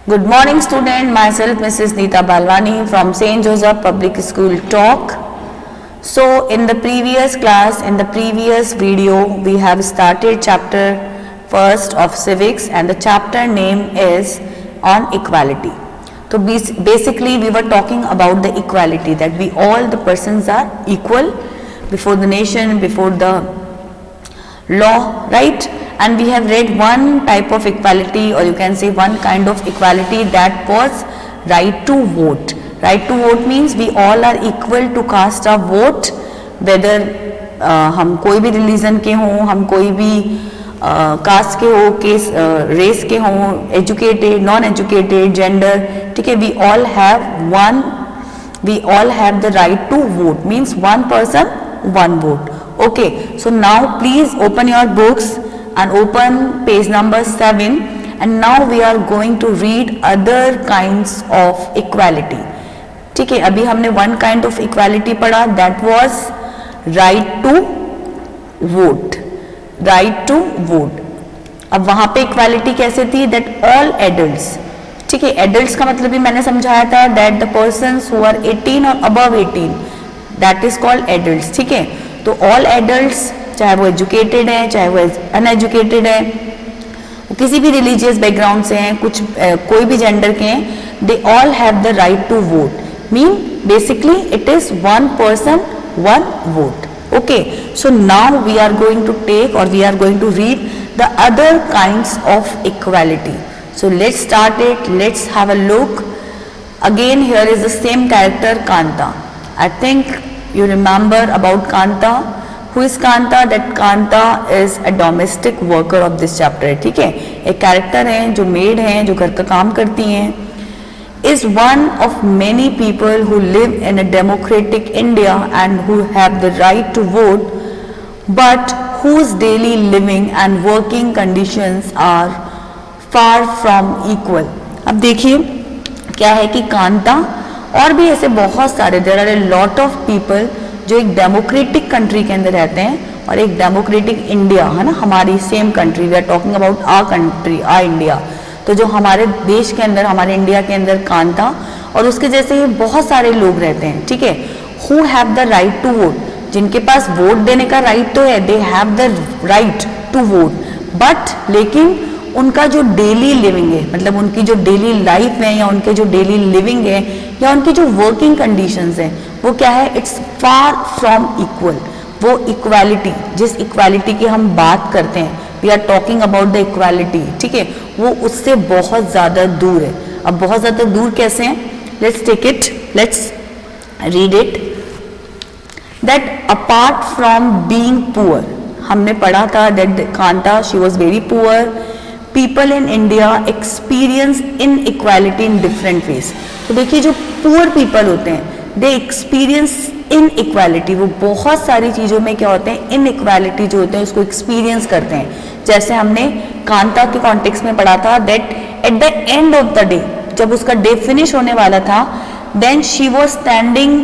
Good morning student, myself Mrs. Neeta Balwani from St. Joseph Public School Talk. So in the previous class, in the previous video, we have started chapter first of civics and the chapter name is on equality. So basically we were talking about the equality, that we all the persons are equal before the nation, before the law, right? And we have read one type of equality, or you can say one kind of equality, that was right to vote. Right to vote means we all are equal to cast a vote, whether हम कोई भी religion के हों, हम कोई भी cast के हो, केस रेस के हों, एजुकेटेड, नॉन एजुकेटेड, जेंडर, ठीक है, we all have the right to vote, means one person one vote. Okay, so now please open your books and open page number 7, and now we are going to read other kinds of equality. ठीक है, अभी हमने one kind of equality पढ़ा, that was right to vote. Right to vote. अब वहाँ पे equality कैसे थी, that all adults, ठीक है, adults का मतलब भी मैंने समझाया था, that the persons who are 18 or above 18, that is called adults. ठीक है, तो ऑल एडल्ट्स, चाहे वो एजुकेटेड है, चाहे वो अनएजुकेटेड है, वो किसी भी रिलीजियस बैकग्राउंड से हैं, कुछ कोई भी जेंडर के हैं, they all have the right to vote. Mean basically it is one person one vote. Okay, so now we are going to take और we are going to read the other kinds of equality. So let's start it, let's have a look. Again here is the same character Kanta. I think you remember about Kanta. Who is Kanta? That Kanta is a domestic worker of this chapter. ठीक है, एक character है जो made हैं, जो घर का काम करती हैं. is one of many people who live in a democratic India and who have the right to vote, but whose daily living and working conditions are far from equal. अब देखिए क्या है कि कांता और भी ऐसे बहुत सारे, there are a lot of people जो एक डेमोक्रेटिक कंट्री के अंदर रहते हैं और एक डेमोक्रेटिक इंडिया, है ना, हमारी same country, we are talking about our country, our India. तो जो हमारे देश के अंदर, हमारे इंडिया के अंदर कांता और उसके जैसे ही बहुत सारे लोग रहते हैं, ठीक है, who have the right to vote, जिनके पास वोट देने का राइट तो है, they have the right to vote, but लेकिन उनका जो डेली लिविंग है, मतलब उनकी जो डेली लाइफ है या उनके जो डेली लिविंग है या उनकी जो वर्किंग कंडीशंस है, वो क्या है, इट्स फार फ्रॉम इक्वल. वो इक्वालिटी, जिस इक्वालिटी की हम बात करते हैं, we are talking about the equality, ठीक है, वो उससे बहुत ज़्यादा दूर है. अब बहुत ज़्यादा दूर कैसे हैं, let's take it, let's read it. That apart from being poor, हमने पढ़ा था that Kanta, she was very poor. People in India experience inequality in different ways. तो देखिए जो पुअर पीपल होते हैं, दे एक्सपीरियंस इनइक्वालिटी, वो बहुत सारी चीज़ों में क्या होते हैं, इनइक्वालिटी जो होते हैं उसको एक्सपीरियंस करते हैं. जैसे हमने कांता के कॉन्टेक्स्ट में पढ़ा था that at the end of the day, जब उसका डे फिनिश होने वाला था, then she was standing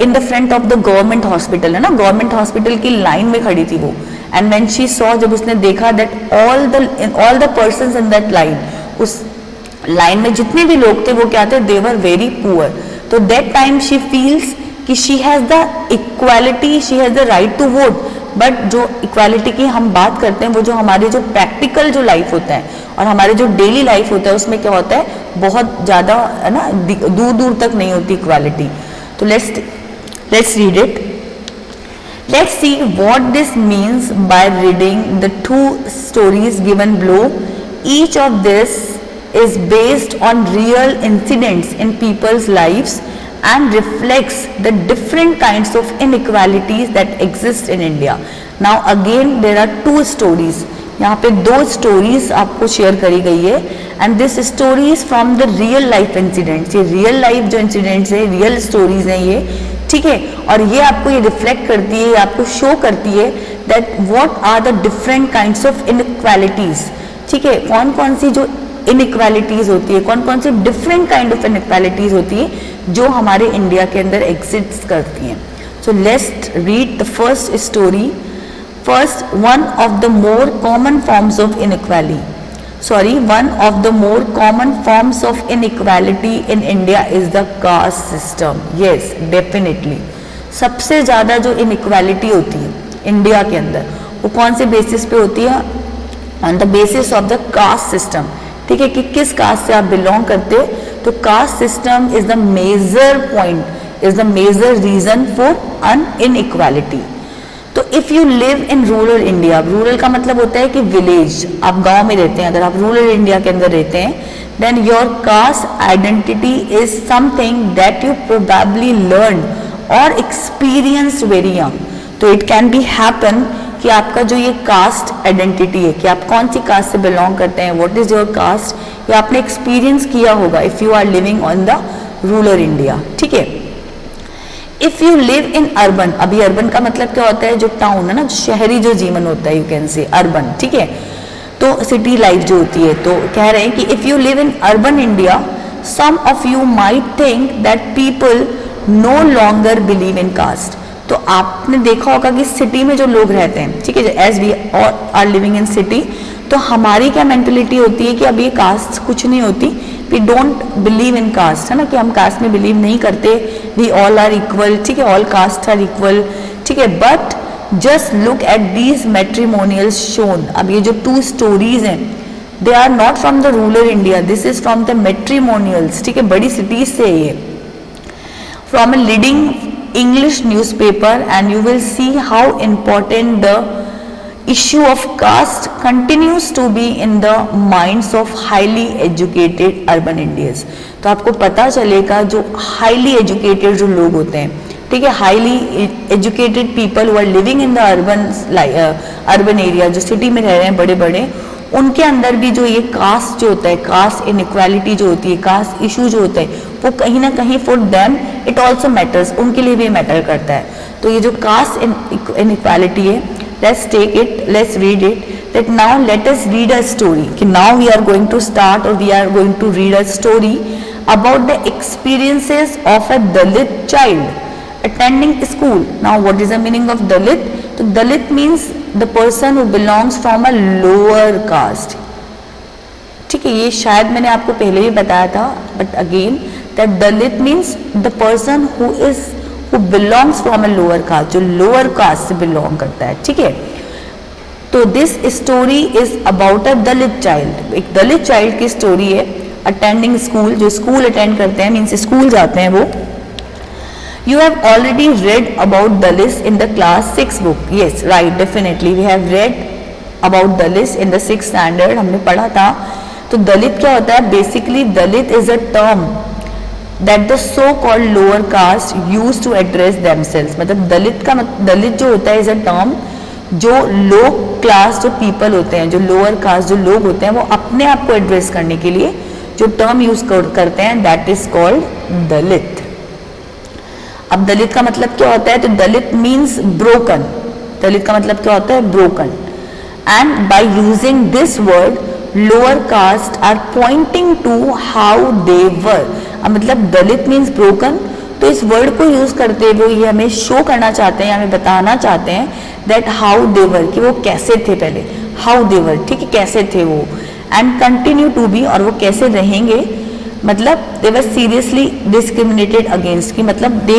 in the front of the government hospital, है ना, गवर्नमेंट हॉस्पिटल की लाइन में खड़ी थी वो. एंड व्हेन शी सॉ, जब उसने देखा that all the persons in that line, उस लाइन में जितने भी लोग थे वो क्या थे, दे वर वेरी पुअर. तो दैट टाइम शी फील्स कि she has the equality, she has the right to vote, but जो इक्वालिटी की हम बात करते हैं वो जो हमारे जो प्रैक्टिकल जो लाइफ होता है और हमारे जो डेली लाइफ होता है उसमें क्या होता है, बहुत ज़्यादा, है ना, दूर दूर तक नहीं होती इक्वालिटी. तो let's read it. Let's see what this means by reading the two stories given below. Each of this is based on real incidents in people's lives and reflects the different kinds of inequalities that exist in India. Now again there are two stories. यहाँ पे दो stories आपको share करी गई है and this story is from the real life incidents. ये real life जो incidents है, रियल स्टोरीज हैं ये, ठीक है, और ये आपको ये रिफ्लेक्ट करती है, आपको शो करती है that what are the different kinds of inequalities. ठीक है, कौन कौन सी जो इनइक्वालिटीज होती है, कौन कौन सी डिफरेंट काइंड ऑफ इनइक्वालिटीज होती है जो हमारे इंडिया के अंदर एग्जिस्ट करती हैं. So let's read the first story. First, one of the more common forms of inequality. sorry, one of the more common forms of inequality in India is the caste system. Yes, definitely. सबसे ज़्यादा जो inequality होती है India के अंदर वो कौन से बेसिस पे होती है? On the basis of the caste system. ठीक है, कि किस कास्ट से आप बिलोंग करते हो. तो caste system is the major point, is the major reason for an inequality. तो if you live in rural India, rural का मतलब होता है कि विलेज, आप गांव में रहते हैं, अगर आप रूरल इंडिया के अंदर रहते हैं, then your caste identity is something that you probably learn और एक्सपीरियंस वेरी यंग. तो इट कैन बी हैपन कि आपका जो ये कास्ट आइडेंटिटी है कि आप कौन सी कास्ट से बिलोंग करते हैं, व्हाट इज योर कास्ट, ये आपने एक्सपीरियंस किया होगा if you are living on the rural India. ठीक है. If you live in urban, अभी अर्बन का मतलब क्या होता है? जो टाउन है ना, शहरी जो जीवन होता है, यू कैन से अर्बन. ठीक है, तो सिटी लाइफ जो होती है. तो कह रहे हैं कि if you live in urban India, some of you might think that people no longer believe in caste. तो आपने देखा होगा कि सिटी में जो लोग रहते हैं, ठीक है, as we are living in city, तो हमारी क्या मेंटलिटी होती है कि अब ये कास्ट कुछ नहीं होती, we don't believe in caste, है ना, कि हम कास्ट में बिलीव नहीं करते, वी ऑल आर इक्वल. ठीक है, ऑल कास्ट आर इक्वल. ठीक है, but just look at these matrimonials shown. अब ये जो 2 स्टोरीज हैं, they are not from the rural India, this is from the matrimonials. ठीक है, बड़ी सिटीज से है ये, from a leading English newspaper, and you will see how important the issue of caste continues to be in the minds of highly educated urban Indians. तो आपको पता चलेगा जो highly educated जो लोग होते हैं, ठीक है, highly educated people who are living in the urban area, जो सिटी में रह रहे हैं बड़े बड़े, उनके अंदर भी जो ये कास्ट जो होता है, कास्ट इनइक्वालिटी जो होती है, कास्ट इशू जो होता है, वो कहीं ना कहीं for them it also matters, उनके लिए भी मैटर करता है. तो ये जो कास्ट इनइक्वालिटी है, let's take it, let's read it. That now let us read a story, कि now we are going to start और we are going to read a story about the experiences of a Dalit child attending school. Now what is the meaning of Dalit? तो Dalit means the person who belongs from a lower cast. ठीक है, ये शायद मैंने आपको पहले ही बताया था, but again that Dalit means the person who belongs from a lower cast, जो लोअर कास्ट से बिलोंग करता है. ठीक है, तो this story is about a Dalit child. एक दलित चाइल्ड की स्टोरी है अटेंडिंग स्कूल, जो स्कूल अटेंड करते हैं, मीन्स स्कूल जाते हैं वो. You have already read about Dalits in the class 6 book. Yes, right, definitely. We have read about Dalits in the 6th standard. हमने पढ़ा था. तो दलित क्या होता है? Basically, Dalit is a term that the so-called lower caste used to address themselves. मतलब दलित जो होता है is a term जो low class जो people होते हैं, जो lower caste जो लोग होते हैं, वो अपने आप को एड्रेस करने के लिए जो term यूज करते हैं, that is called दलित. अब दलित का मतलब क्या होता है? तो दलित मीन्स ब्रोकन. दलित का मतलब क्या होता है? Broken. And by using this word lower caste are pointing to how they were. अब मतलब दलित मीन्स ब्रोकन, तो इस वर्ड को यूज करते हुए ये हमें शो करना चाहते हैं, हमें बताना चाहते हैं दैट हाउ दे वर, कि वो कैसे थे पहले, हाउ दे वर. ठीक है, कैसे थे वो, एंड कंटिन्यू टू बी, और वो कैसे रहेंगे. मतलब they were seriously discriminated against, की मतलब they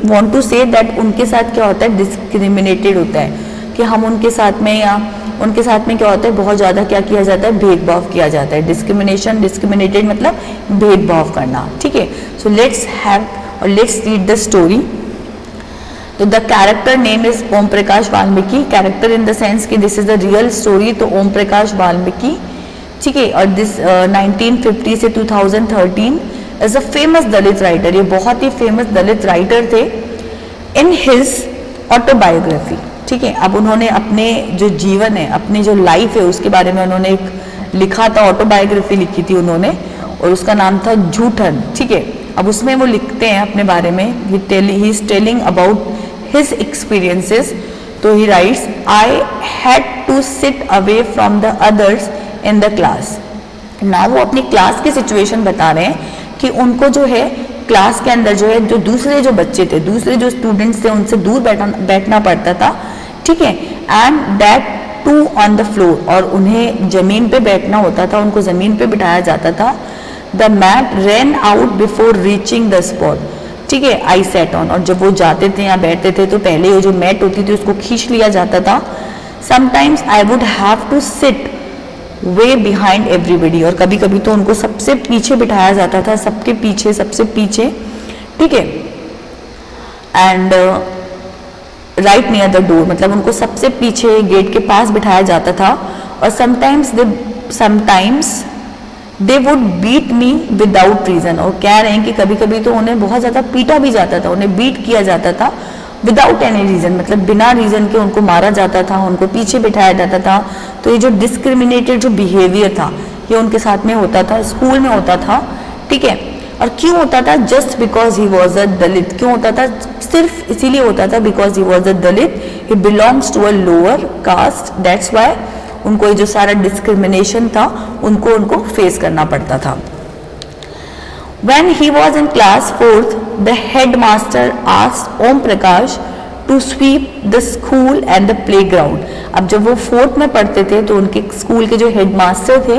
want to say that उनके साथ क्या होता है? डिस्क्रिमिनेटेड होता है, कि हम उनके साथ में, या उनके साथ में क्या होता है? बहुत ज़्यादा क्या किया जाता है? भेदभाव किया जाता है. डिस्क्रिमिनेशन, डिस्क्रिमिनेटेड मतलब भेदभाव करना. ठीक है, सो लेट्स हैव और लेट्स रीड द स्टोरी. तो the character name is Om Prakash Valmiki. Character in the sense कि this is the real story, तो ओम प्रकाश वाल्मीकि. ठीक है, और दिस 1950 से 2013 is a famous Dalit writer. ये बहुत ही फेमस दलित राइटर थे. इन हिज ऑटोबायोग्राफी, ठीक है, अब उन्होंने अपने जो जीवन है, अपनी जो लाइफ है, उसके बारे में उन्होंने एक लिखा था, ऑटोबायोग्राफी लिखी थी उन्होंने, और उसका नाम था झूठन. ठीक है, अब उसमें वो लिखते हैं अपने बारे में, he is telling about his experiences. तो he writes, I had to sit away from the others in the class. ना वो अपनी क्लास की सिचुएशन बता रहे हैं कि उनको जो है क्लास के अंदर जो है, जो दूसरे जो बच्चे थे, दूसरे जो स्टूडेंट्स थे, उनसे दूर बैठना पड़ता था. ठीक है, and that too on the floor, और उन्हें जमीन पे बैठना होता था, उनको जमीन पे बिठाया जाता था. The mat run out before reaching the spot. ठीक है, आई सेट ऑन, और जब वो जाते थे या बैठते थे तो पहले वो जो मैट होती थी उसको खींच लिया जाता था. Sometimes I would have to sit way behind everybody, और कभी कभी तो उनको सबसे पीछे बिठाया जाता था, सबके पीछे, सबसे पीछे. ठीक है, and right near the door, मतलब उनको सबसे पीछे गेट के पास बिठाया जाता था. और sometimes they would beat me without reason, और कह रहे हैं कि कभी कभी तो उन्हें बहुत ज़्यादा पीटा भी जाता था, उन्हें बीट किया जाता था विदाउट एनी रीजन, मतलब बिना रीजन के उनको मारा जाता था, उनको पीछे बिठाया जाता था. तो ये जो डिस्क्रिमिनेटेड जो बिहेवियर था ये उनके साथ में होता था, स्कूल में होता था. ठीक है, और क्यों होता था? Just because he was a Dalit. क्यों होता था? सिर्फ इसीलिए होता था because he was a Dalit, he belongs to a lower caste, that's why उनको ये जो सारा डिस्क्रिमिनेशन था उनको फेस करना पड़ता था. When he was in class 4th, the headmaster asked Om Prakash to sweep the school and the playground. अब जब वो 4th में पढ़ते थे तो उनके स्कूल के जो हेडमास्टर थे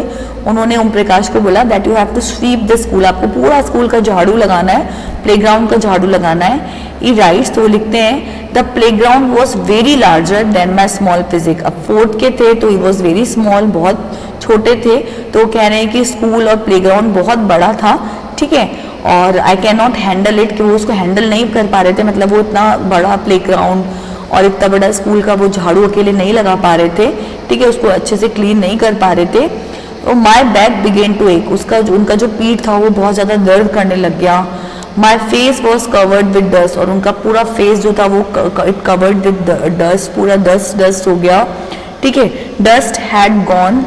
उन्होंने ओम प्रकाश को बोला that you have to sweep the school, आपको पूरा स्कूल का झाड़ू लगाना है, प्लेग्राउंड का झाड़ू लगाना है. He writes, तो वो लिखते हैं the playground was very larger than my small physique. अब 4th के थे तो he was very small, बहुत छोटे थे, तो वो कह रहे हैं कि स्कूल और प्लेग्राउंड बहुत बड़ा था. ठीक है, और I can not handle it, कि वो उसको हैंडल नहीं कर पा रहे थे, मतलब वो इतना बड़ा प्लेग्राउंड और इतना बड़ा स्कूल का वो झाड़ू अकेले नहीं लगा पा रहे थे. ठीक है, उसको अच्छे से क्लीन नहीं कर पा रहे थे. तो माई बैक बिगेन टू एक, उनका जो पीठ था वो बहुत ज़्यादा दर्द करने लग गया. My face was covered with dust, और उनका पूरा फेस जो था वो इट कवर्ड विद डस्ट, पूरा डस्ट हो गया. ठीक है, dust had gone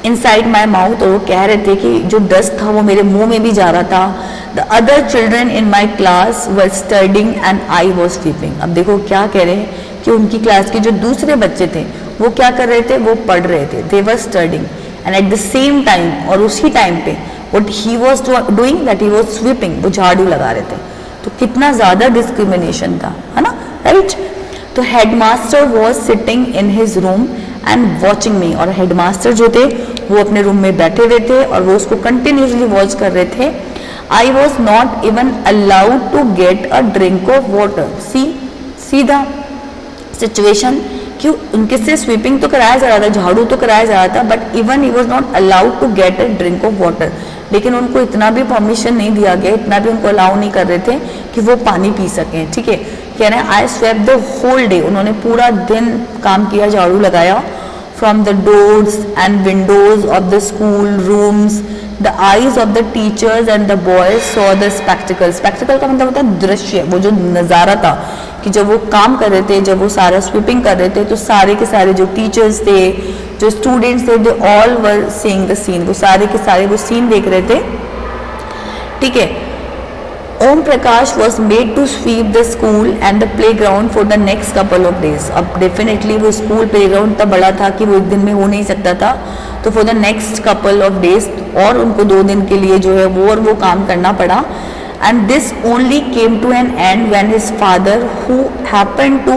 inside my mouth, और वो कह रहे थे कि जो डस्ट था वो मेरे मुंह में भी जा रहा था. The other children in my class were studying and I was sleeping. अब देखो क्या कह रहे हैं कि उनकी क्लास के जो दूसरे बच्चे थे वो क्या कर रहे थे, वो पढ़ रहे थे, they were studying, and at the same time, और उसी टाइम पे what he was doing that he was sweeping, वो झाड़ू लगा रहे थे. तो कितना ज़्यादा डिस्क्रिमिनेशन था, है ना, राइट. तो headmaster was sitting in his room and watching मी, और हेडमास्टर जो थे वो अपने रूम में बैठे हुए थे और वो उसको कंटिन्यूसली वॉच कर रहे थे. I was not even allowed to get a drink of water. See the situation, क्यों उनके से स्वीपिंग तो कराया जा रहा था, झाड़ू तो कराया जा रहा था, but even he was not allowed to get a drink of water. लेकिन उनको इतना भी परमिशन नहीं दिया गया, इतना भी उनको अलाउ नहीं कर रहे थे कि वो पानी पी सकें. ठीक है, कह रहे हैं आई स्वेप द होल डे, उन्होंने पूरा दिन काम किया, झाड़ू लगाया. From the doors and windows of the school rooms, the eyes of the teachers and the boys saw the spectacle. Spectacle का मतलब होता है दृश्य, वो जो नज़ारा था कि जब वो काम कर रहे थे, जब वो सारा स्वीपिंग कर रहे थे, तो सारे के सारे जो टीचर्स थे, जो स्टूडेंट्स थे, they all were seeing the scene, वो सारे के सारे वो सीन देख रहे थे. ठीक है, Om Prakash was made to sweep the school and the playground for the next couple of days. अब डेफिनेटली वो स्कूल प्ले ग्राउंड इतना बड़ा था कि वो एक दिन में हो नहीं सकता था, तो for the next couple of days, और उनको 2 दिन के लिए जो है वो काम करना पड़ा. And this only came to an end when his father who happened to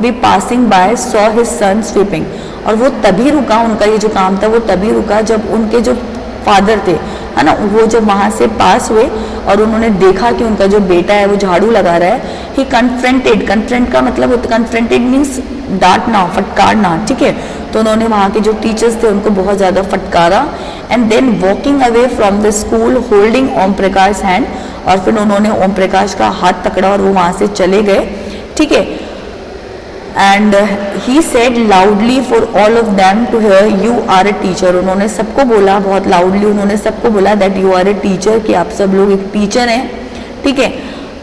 be passing by saw his son sweeping. और वो तभी रुका, उनका ये जो काम था वो तभी रुका जब उनके जो फादर थे, है ना, वो जब वहाँ से पास हुए और उन्होंने देखा कि उनका जो बेटा है वो झाड़ू लगा रहा है. ही कन्फ्रंटेड, कन्फ्रंट का मतलब होता, कन्फ्रंटेड मीन्स डांटना, फटकारना. ठीक है, तो उन्होंने वहाँ के जो टीचर्स थे उनको बहुत ज़्यादा फटकारा. And then walking away from the school holding Om Prakash hand, और फिर उन्होंने ओम प्रकाश का हाथ पकड़ा और वो वहाँ से चले गए. ठीक है, and he said loudly for all of them to hear, you are a teacher. उन्होंने सबको बोला, बहुत लाउडली उन्होंने सबको बोला that you are a teacher, कि आप सब लोग एक टीचर हैं. ठीक है,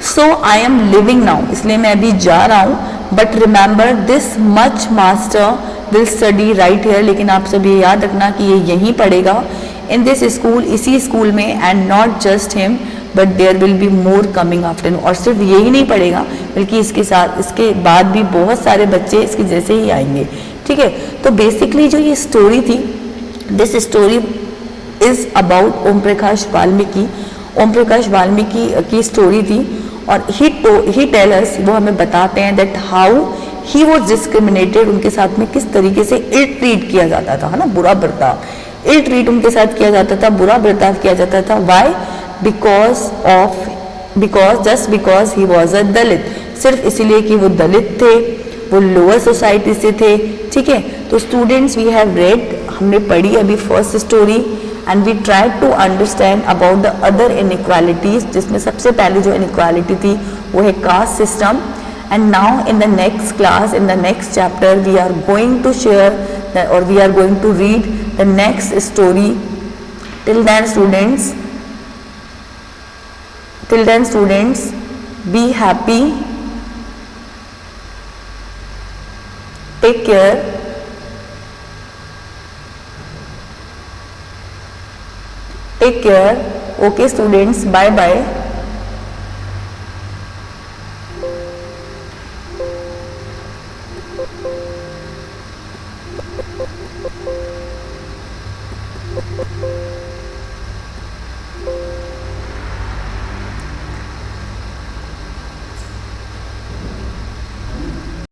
so I am leaving now, इसलिए मैं अभी जा रहा हूँ. But remember this much master will study right here, लेकिन आप सब ये याद रखना कि ये यहीं पढ़ेगा, इन दिस स्कूल, इसी स्कूल में, and not just him but there will be more coming after. और सिर्फ यही नहीं पढ़ेगा बल्कि इसके साथ, इसके बाद भी बहुत सारे बच्चे इसके जैसे ही आएंगे. ठीक है, तो बेसिकली जो ये स्टोरी थी, दिस स्टोरी इज अबाउट ओम प्रकाश वाल्मीकि. ओम प्रकाश वाल्मीकि की स्टोरी थी, और ही टेल अस, वो हमें बताते हैं that how he was discriminated, उनके साथ में किस तरीके से इल ट्रीट किया जाता था, है ना, बुरा बर्ताव, इल ट्रीट उनके साथ किया जाता था, बुरा बर्ताव किया जाता था। Why? Because just because he was a Dalit, सिर्फ इसीलिए कि वो दलित थे, वो लोअर सोसाइटी से थे, ठीक है। तो स्टूडेंट्स वी हैव रेड, हमने पढ़ी अभी first story and we try to understand about the other inequalities, जिसमें सबसे पहले जो इनइक्वालिटी थी वो है caste system. And now in the next class, in the next chapter we are going to share और we are going to read the next story. till then students be happy, take care, okay students, bye bye.